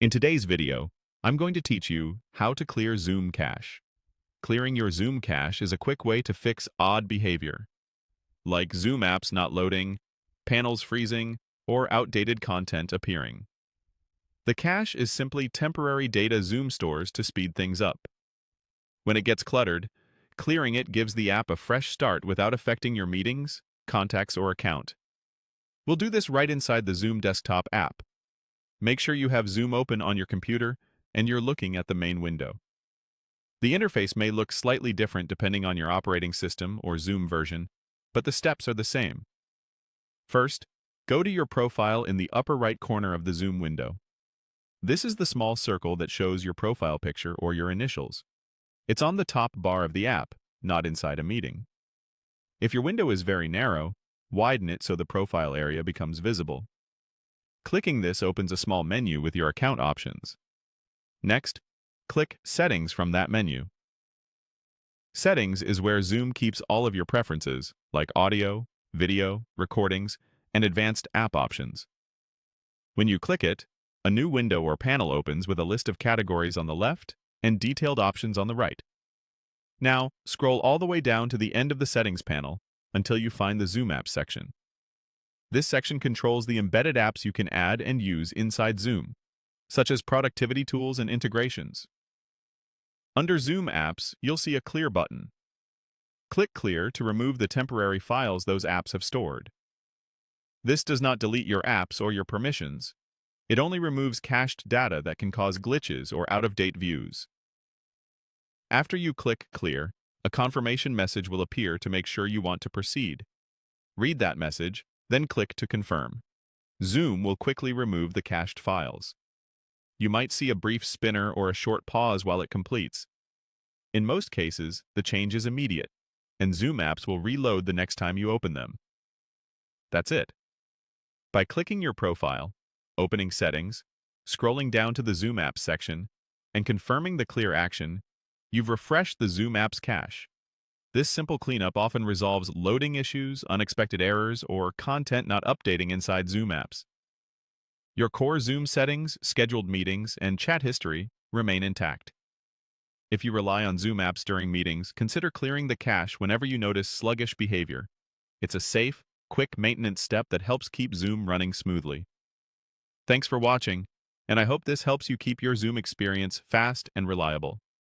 In today's video, I'm going to teach you how to clear Zoom cache. Clearing your Zoom cache is a quick way to fix odd behavior, like Zoom apps not loading, panels freezing, or outdated content appearing. The cache is simply temporary data Zoom stores to speed things up. When it gets cluttered, clearing it gives the app a fresh start without affecting your meetings, contacts, or account. We'll do this right inside the Zoom desktop app. Make sure you have Zoom open on your computer and you're looking at the main window. The interface may look slightly different depending on your operating system or Zoom version, but the steps are the same. First, go to your profile in the upper right corner of the Zoom window. This is the small circle that shows your profile picture or your initials. It's on the top bar of the app, not inside a meeting. If your window is very narrow, widen it so the profile area becomes visible. Clicking this opens a small menu with your account options. Next, click Settings from that menu. Settings is where Zoom keeps all of your preferences, like audio, video, recordings, and advanced app options. When you click it, a new window or panel opens with a list of categories on the left and detailed options on the right. Now, scroll all the way down to the end of the Settings panel until you find the Zoom Apps section. This section controls the embedded apps you can add and use inside Zoom, such as productivity tools and integrations. Under Zoom Apps, you'll see a Clear button. Click Clear to remove the temporary files those apps have stored. This does not delete your apps or your permissions. It only removes cached data that can cause glitches or out-of-date views. After you click Clear, a confirmation message will appear to make sure you want to proceed. Read that message, then click to confirm. Zoom will quickly remove the cached files. You might see a brief spinner or a short pause while it completes. In most cases, the change is immediate, and Zoom apps will reload the next time you open them. That's it. By clicking your profile, opening Settings, scrolling down to the Zoom Apps section, and confirming the clear action, you've refreshed the Zoom Apps cache. This simple cleanup often resolves loading issues, unexpected errors, or content not updating inside Zoom apps. Your core Zoom settings, scheduled meetings, and chat history remain intact. If you rely on Zoom apps during meetings, consider clearing the cache whenever you notice sluggish behavior. It's a safe, quick maintenance step that helps keep Zoom running smoothly. Thanks for watching, and I hope this helps you keep your Zoom experience fast and reliable.